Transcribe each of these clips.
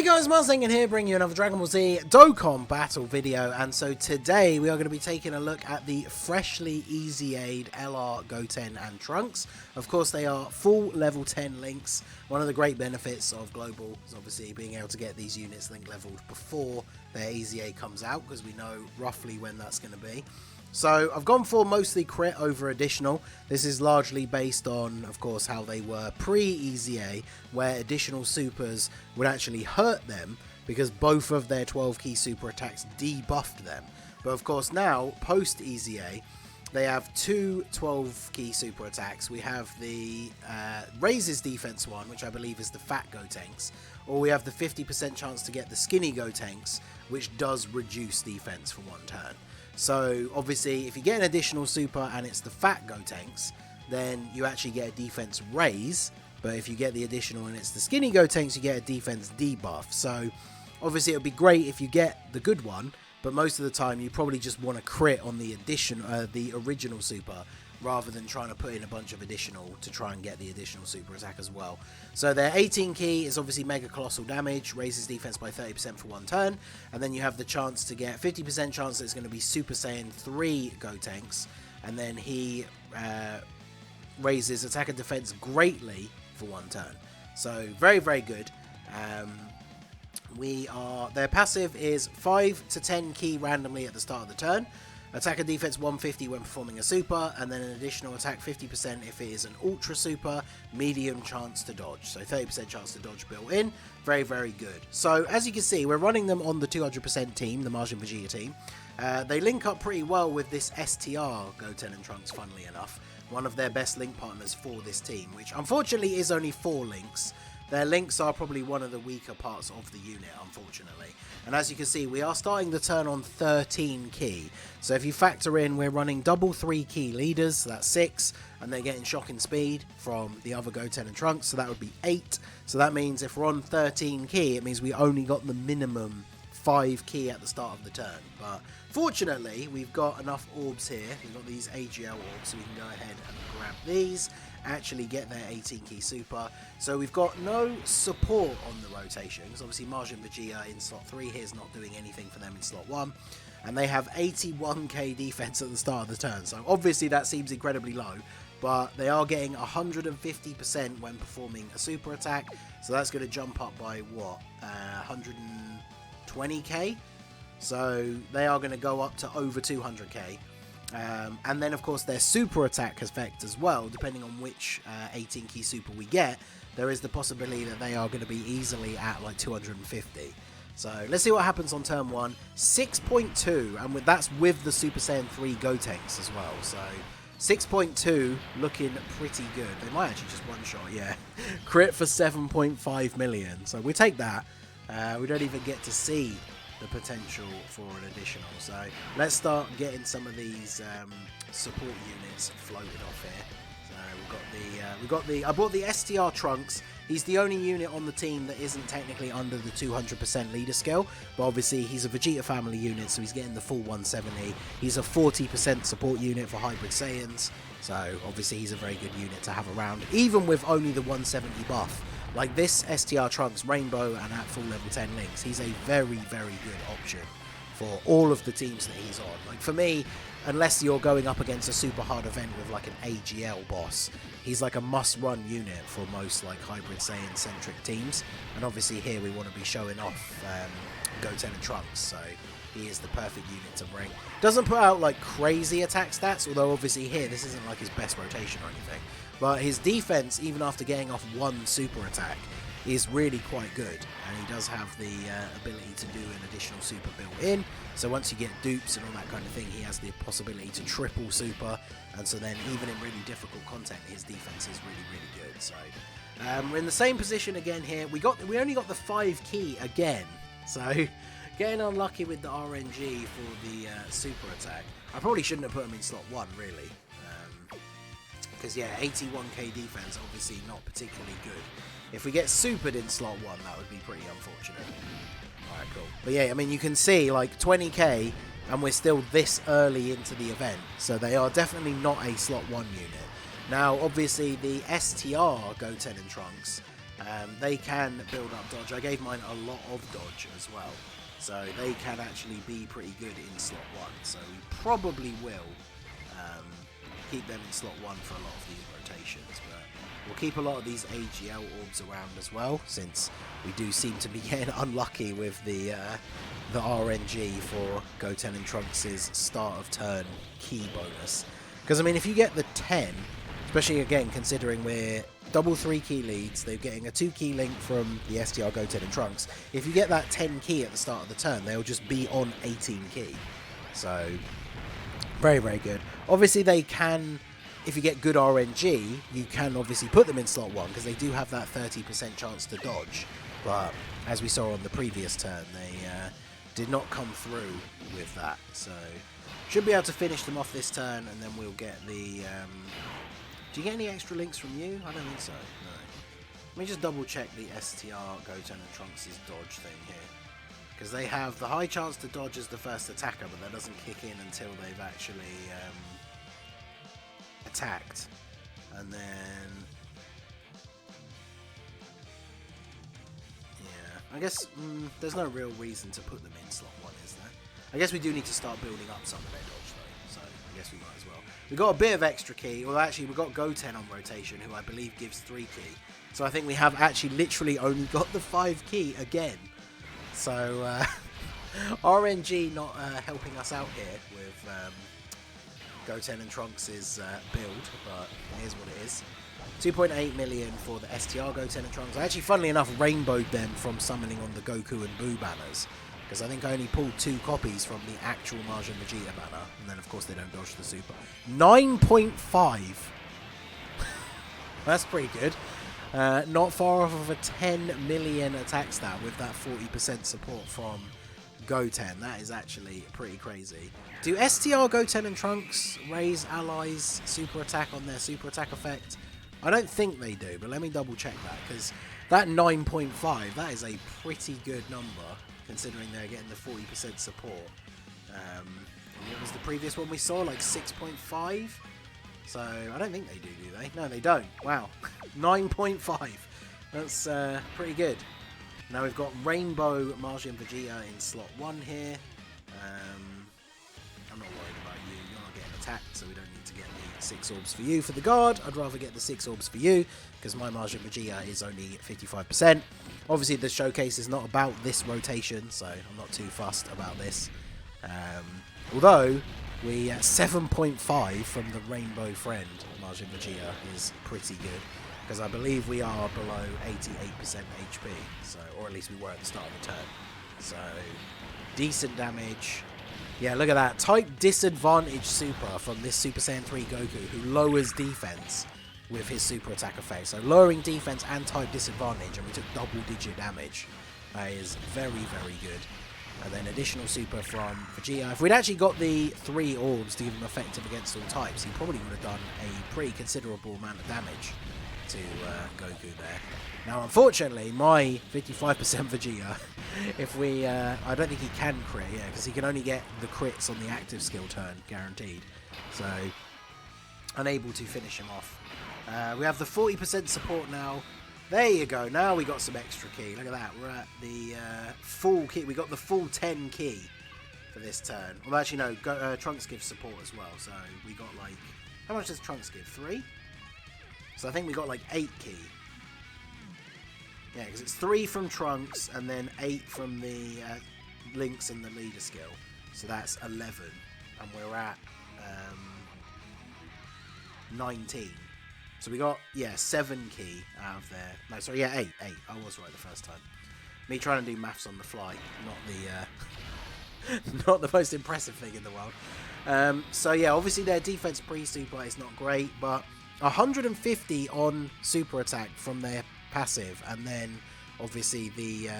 Hey guys, Marsing here, bringing you another Dragon Ball Z Dokkan battle video, and so today we are going to be taking a look at the freshly EZA'd LR, GOTEN and Trunks. Of course, they are full level 10 links. One of the great benefits of Global is obviously being able to get these units link leveled before their EZA comes out, because we know roughly when that's going to be. So I've gone for mostly crit over additional. This is largely based on, of course, how they were pre-EZA, where additional supers would actually hurt them because both of their 12 key super attacks debuffed them. But of course now, post-EZA, they have two 12 key super attacks. We have the raises defense one, which I believe is the fat Gotenks, or we have the 50% chance to get the skinny Gotenks, which does reduce defense for one turn. So obviously if you get an additional super and it's the fat Gotenks, then you actually get a defense raise, but if you get the additional and it's the skinny Gotenks, you get a defense debuff. So obviously it would be great if you get the good one, but most of the time you probably just want to crit on the the original super, rather than trying to put in a bunch of additional to try and get the additional super attack as well. So their 18 key is obviously mega colossal damage, raises defense by 30% for one turn, and then you have the chance to get 50% chance that it's going to be Super Saiyan 3 Gotenks, and then he raises attack and defense greatly for one turn. So very, very good. Their passive is 5 to 10 key randomly at the start of the turn. Attack and defense 150 when performing a super, and then an additional attack 50% if it is an ultra super, medium chance to dodge. So 30% chance to dodge built in. Very, very good. So as you can see, we're running them on the 200% team, the Majin Vegeta team. They link up pretty well with this STR Goten and Trunks, funnily enough. One of their best link partners for this team, which unfortunately is only 4 links. Their links are probably one of the weaker parts of the unit, unfortunately. And as you can see, we are starting the turn on 13 key. So if you factor in, we're running double 3 key leaders, so that's 6, and they're getting shocking speed from the other Goten and Trunks, so that would be 8. So that means if we're on 13 key, it means we only got the minimum 5 key at the start of the turn. But fortunately, we've got enough orbs here. We've got these AGL orbs, so we can go ahead and grab these, actually get their 18 key super. So we've got no support on the rotation, because obviously Majin Vegeta in slot 3 here is not doing anything for them in slot 1, and they have 81k defense at the start of the turn. So obviously that seems incredibly low, but they are getting 150% when performing a super attack, so that's going to jump up by what, 120k. So they are going to go up to over 200k. And then of course their super attack effect as well, depending on which 18 key super we get, there is the possibility that they are going to be easily at like 250. So let's see what happens on turn 1. 6.2, and that's with the Super Saiyan 3 Gotenks as well, so 6.2 looking pretty good. They might actually just one-shot, yeah. Crit for 7.5 million, so we take that. We don't even get to see the potential for an additional. So let's start getting some of these support units floated off here. So I bought the STR Trunks. He's the only unit on the team that isn't technically under the 200% leader skill, but obviously he's a Vegeta family unit, so he's getting the full 170. He's a 40% support unit for Hybrid Saiyans, so obviously he's a very good unit to have around, even with only the 170 buff. Like this STR Trunks Rainbow and at full level 10 links, he's a very, very good option for all of the teams that he's on. Like for me, unless you're going up against a super hard event with like an AGL boss, he's like a must-run unit for most like Hybrid Saiyan-centric teams. And obviously here we want to be showing off Goten and Trunks, so he is the perfect unit to bring. Doesn't put out like crazy attack stats, although obviously here this isn't like his best rotation or anything. But his defense, even after getting off one super attack, is really quite good. And he does have the ability to do an additional super built in. So once you get dupes and all that kind of thing, he has the possibility to triple super. And so then even in really difficult content, his defense is really, really good. So we're in the same position again here. We only got the 5 key again. So getting unlucky with the RNG for the super attack. I probably shouldn't have put him in slot 1, really. Because yeah, 81k defense, obviously not particularly good. If we get supered in slot 1, that would be pretty unfortunate. Alright, cool. But yeah, I mean, you can see like 20k, and we're still this early into the event. So they are definitely not a slot 1 unit. Now, obviously, the STR Goten and Trunks They can build up dodge. I gave mine a lot of dodge as well, so they can actually be pretty good in slot 1. So we probably will keep them in slot 1 for a lot of these rotations, but we'll keep a lot of these AGL orbs around as well, since we do seem to be getting unlucky with the RNG for GOTEN and Trunks' start of turn key bonus. Because I mean, if you get the 10, especially again considering we're double 3 key leads, they're getting a 2 key link from the STR, GOTEN and Trunks. If you get that 10 key at the start of the turn, they'll just be on 18 key. So very, very good. Obviously they can, if you get good RNG, you can obviously put them in slot 1 because they do have that 30% chance to dodge. But as we saw on the previous turn, they did not come through with that. So should be able to finish them off this turn, and then we'll get the... do you get any extra links from you? I don't think so. No. Let me just double check the STR, GOTEN and Trunks' dodge thing here. Because they have the high chance to dodge as the first attacker, but that doesn't kick in until they've actually attacked. And then... yeah, I guess there's no real reason to put them in slot 1, is there? I guess we do need to start building up some of their dodge though, so I guess we might as well. We got a bit of extra key, well actually we got GOTEN on rotation, who I believe gives 3 key. So I think we have actually literally only got the 5 key again. So RNG not helping us out here with GOTEN and Trunks' build, but it is what it is. 2.8 million for the STR, GOTEN and Trunks. I actually, funnily enough, rainbowed them from summoning on the Goku and Boo banners, because I think I only pulled 2 copies from the actual Majin Vegeta banner, and then of course they don't dodge the super. 9.5. That's pretty good. Not far off of a 10 million attack stat with that 40% support from GOTEN. That is actually pretty crazy. Do STR, GOTEN and Trunks raise allies' super attack on their super attack effect? I don't think they do, but let me double check that, because that 9.5, that is a pretty good number, considering they're getting the 40% support. What was the previous one we saw? Like 6.5? So, I don't think they do they? No, they don't. Wow. 9.5. That's pretty good. Now we've got Rainbow Majin Vegeta in slot 1 here. I'm not worried about you. You're not getting attacked, so we don't need to get the 6 orbs for you for the guard. I'd rather get the 6 orbs for you, because my Majin Vegeta is only 55%. Obviously, the showcase is not about this rotation, so I'm not too fussed about this. Although, we 7.5 from the Rainbow Friend Majin Vegeta is pretty good, because I believe we are below 88% HP, so, or at least we were at the start of the turn. So, decent damage. Yeah, look at that. Type disadvantage super from this Super Saiyan 3 Goku, who lowers defense with his super attack effect. So lowering defense and type disadvantage, and we took double-digit damage. That is very, very good. And then additional super from Vegeta. If we'd actually got the 3 orbs to give him effective against all types, he probably would have done a pretty considerable amount of damage to Goku there. Now, unfortunately, my 55% Vegeta, if we... I don't think he can crit, yeah, because he can only get the crits on the active skill turn, guaranteed. So, unable to finish him off. We have the 40% support now. There you go. Now we got some extra key. Look at that. We're at the full key. We got the full 10 key for this turn. Well, actually, no. Trunks gives support as well. So we got like... How much does Trunks give? 3? So I think we got like 8 key. Yeah, because it's 3 from Trunks and then 8 from the links and the leader skill. So that's 11. And we're at 19. So we got, yeah, 7 key out of there. No, sorry, yeah, 8. I was right the first time. Me trying to do maths on the fly, not the not the most impressive thing in the world. So yeah, obviously their defense pre-super is not great, but 150 on super attack from their passive, and then obviously the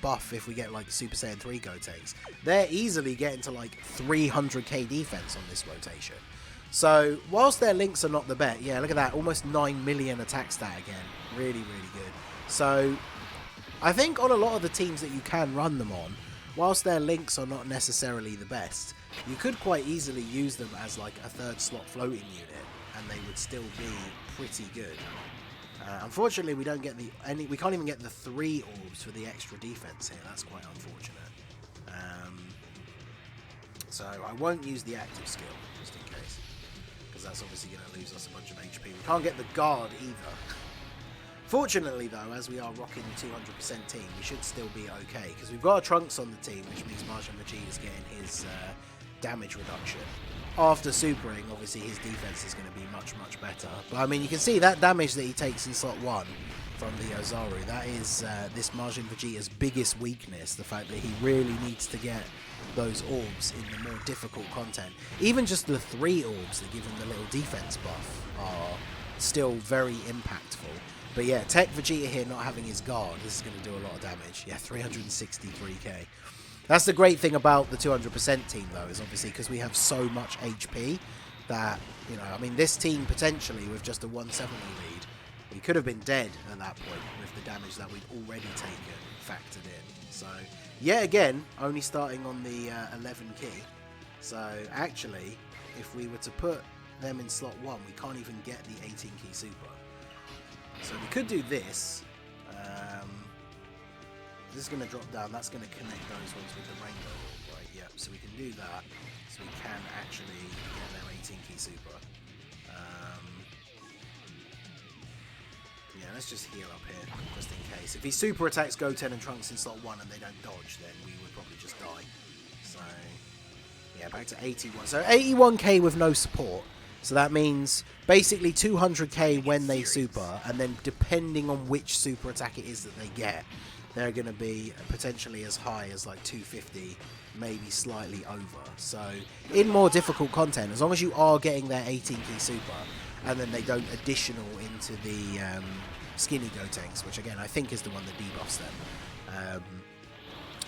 buff if we get like Super Saiyan 3 Gotens. They're easily getting to like 300k defense on this rotation. So, whilst their links are not the best, yeah, look at that, almost 9 million attack stat again. Really, really good. So, I think on a lot of the teams that you can run them on, whilst their links are not necessarily the best, you could quite easily use them as like a 3rd slot floating unit, and they would still be pretty good. Unfortunately, we don't get we can't even get the 3 orbs for the extra defense here. That's quite unfortunate. So I won't use the active skill, just in case, because that's obviously going to lose us a bunch of HP. We can't get the guard either. Fortunately, though, as we are rocking the 200% team, we should still be okay, because we've got a Trunks on the team, which means Martian Vegeta is getting his damage reduction. After supering, obviously his defense is going to be much, much better. But I mean, you can see that damage that he takes in slot 1 from the Ozaru. That is this Martian Vegeta's biggest weakness, the fact that he really needs to get those orbs in the more difficult content. Even just the 3 orbs that give him the little defense buff are still very impactful. But yeah, Tech Vegeta here not having his guard, this is going to do a lot of damage. Yeah, 363k. That's the great thing about the 200% team, though, is obviously because we have so much HP that, you know, I mean, this team potentially with just a 170 lead, we could have been dead at that point with the damage that we'd already taken factored in. So, yet again, only starting on the 11 key. So, actually, if we were to put them in slot 1, we can't even get the 18 key super. So we could do this. This is going to drop down. That's going to connect those ones with the rainbow orb, right? Yep. So we can do that. So we can actually get their 18 key super. Yeah, let's just heal up here, just in case. If he super attacks Goten and Trunks in slot 1 and they don't dodge, then we would probably just die. So, yeah, back to 81. So 81k with no support. So that means basically 200k when they super, and then depending on which super attack it is that they get, they're going to be potentially as high as like 250, maybe slightly over. So in more difficult content, as long as you are getting their 18 key super, and then they don't additional into the skinny Gotenks, which again I think is the one that debuffs them,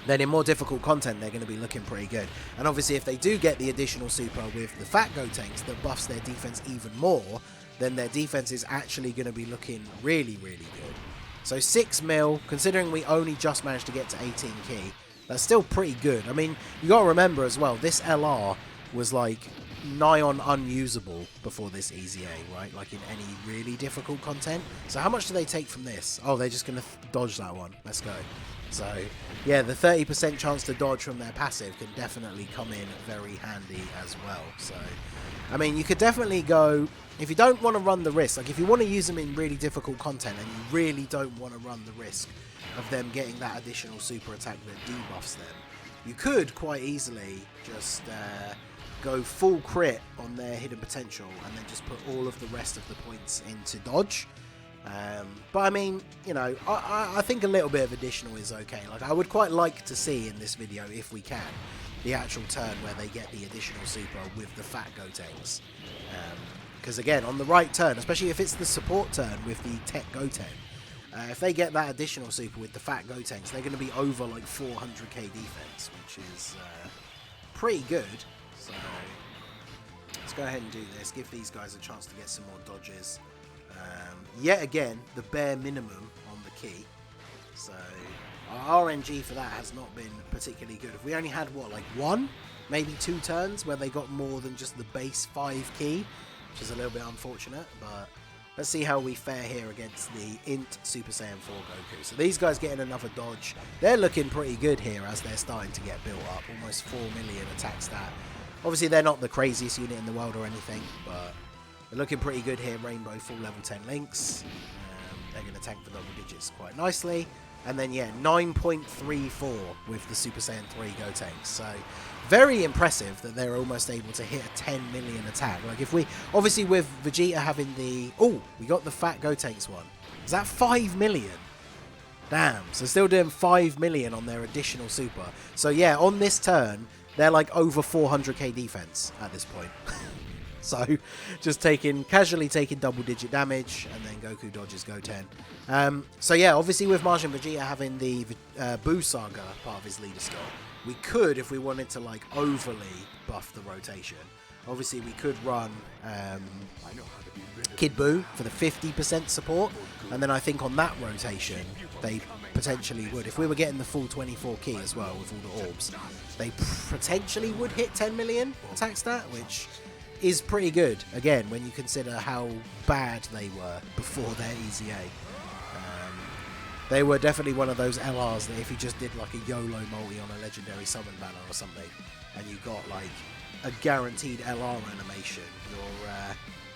then in more difficult content they're going to be looking pretty good. And obviously if they do get the additional super with the fat Gotenks that buffs their defense even more, then their defense is actually going to be looking really, really good. So 6 mil, considering we only just managed to get to 18 key, that's still pretty good. I mean, you got to remember as well, this LR was like nigh on unusable before this EZA, right? Like in any really difficult content. So how much do they take from this? Oh, they're just going to dodge that one. Let's go. So, yeah, the 30% chance to dodge from their passive can definitely come in very handy as well. So, I mean, you could definitely go, if you don't want to run the risk, like if you want to use them in really difficult content and you really don't want to run the risk of them getting that additional super attack that debuffs them, you could quite easily just go full crit on their hidden potential and then just put all of the rest of the points into dodge. But I mean, you know, I think a little bit of additional is okay. Like, I would quite like to see in this video, if we can, the actual turn where they get the additional super with the fat Gotenks. Because again, on the right turn, especially if it's the support turn with the tech Goten, if they get that additional super with the fat Gotenks, they're going to be over like 400k defense, which is pretty good. So let's go ahead and do this. Give these guys a chance to get some more dodges. Yet again, the bare minimum on the key. So our RNG for that has not been particularly good. If we only had, what, like 1, maybe 2 turns where they got more than just the base 5 key, which is a little bit unfortunate, but let's see how we fare here against the Int Super Saiyan 4 Goku. So these guys getting another dodge. They're looking pretty good here as they're starting to get built up. Almost 4 million attack stat. Obviously, they're not the craziest unit in the world or anything, but they're looking pretty good here. Rainbow full level 10 links. They're going to tank for double digits quite nicely. And then, yeah, 9.34 with the Super Saiyan 3 Gotenks. So, very impressive that they're almost able to hit a 10 million attack. Like, if we, obviously with Vegeta having the, oh, we got the fat Gotenks one. Is that 5 million? Damn, so still doing 5 million on their additional super. So, yeah, on this turn, they're like over 400k defense at this point. So, just casually taking double-digit damage, and then Goku dodges Goten. So yeah, obviously with Martian Vegeta having the Buu Saga part of his leader skill, we could, if we wanted to like overly buff the rotation, obviously we could run Kid Buu for the 50% support, and then I think on that rotation, they potentially would. If we were getting the full 24 key as well with all the orbs, they potentially would hit 10 million attack stat, which is pretty good, again, when you consider how bad they were before their EZA. They were definitely one of those LRs that if you just did like a YOLO multi on a legendary summon banner or something, and you got like a guaranteed LR animation,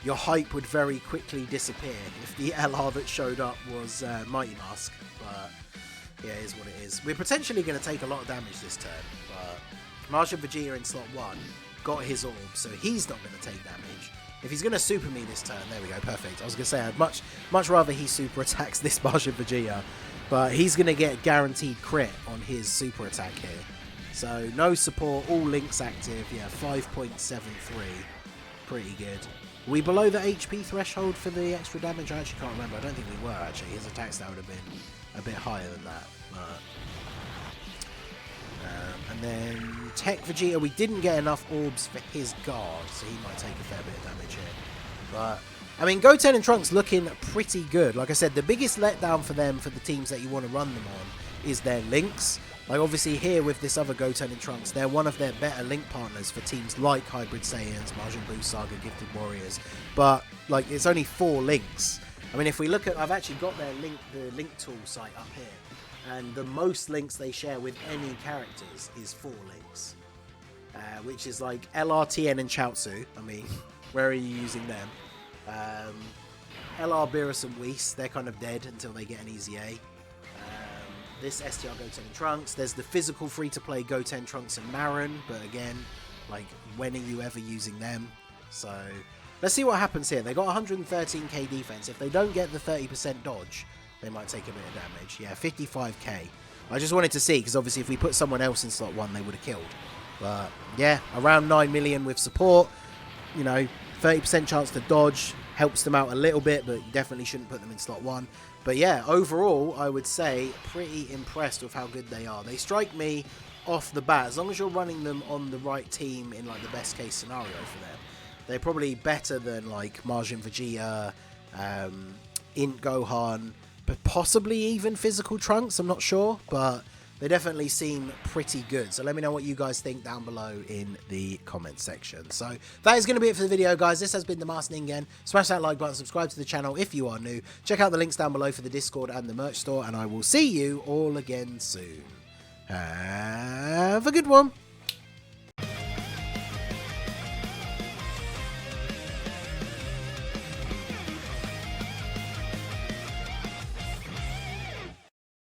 your hype would very quickly disappear if the LR that showed up was Mighty Mask. But yeah, it is what it is. We're potentially going to take a lot of damage this turn, but Martian Vegeta in slot 1 got his orb, so he's not going to take damage. If he's going to super me this turn, there we go, perfect. I was going to say I'd much rather he super attacks this Martian Vegeta, but he's going to get guaranteed crit on his super attack here. So no support, all links active, yeah, 5.73, pretty good. Are we below the HP threshold for the extra damage? I actually can't remember. I don't think we were, actually. His attack stat would have been a bit higher than that. But, and then Tech Vegeta, we didn't get enough orbs for his guard, so he might take a fair bit of damage here. But, I mean, GOTEN and Trunks looking pretty good. Like I said, the biggest letdown for them, for the teams that you want to run them on, is their links. Like, obviously here with this other GOTEN and Trunks, they're one of their better link partners for teams like Hybrid Saiyans, Majin Buu Saga, Gifted Warriors. But, like, it's only 4 links. I mean, if we look at, I've actually got their link, the link tool site up here. And the most links they share with any characters is 4 links. Which is like LRTN and Chaozu. I mean, where are you using them? LR Beerus and Whis, they're kind of dead until they get an EZA. This STR GOTEN and Trunks. There's the physical free-to-play GOTEN, Trunks and Marin. But again, like, when are you ever using them? So, let's see what happens here. They got 113k defense. If they don't get the 30% dodge, they might take a bit of damage. Yeah, 55k. I just wanted to see, because obviously if we put someone else in slot 1, they would have killed. But, yeah, around 9 million with support. You know, 30% chance to dodge. Helps them out a little bit, but you definitely shouldn't put them in slot 1. But yeah, overall, I would say pretty impressed with how good they are. They strike me off the bat. As long as you're running them on the right team in like the best case scenario for them, they're probably better than like Majin Vegeta, Int Gohan, but possibly even Physical Trunks. I'm not sure, but they definitely seem pretty good. So let me know what you guys think down below in the comments section. So that is going to be it for the video, guys. This has been the Masked Ningen. Smash that like button, subscribe to the channel if you are new. Check out the links down below for the Discord and the merch store, and I will see you all again soon. Have a good one.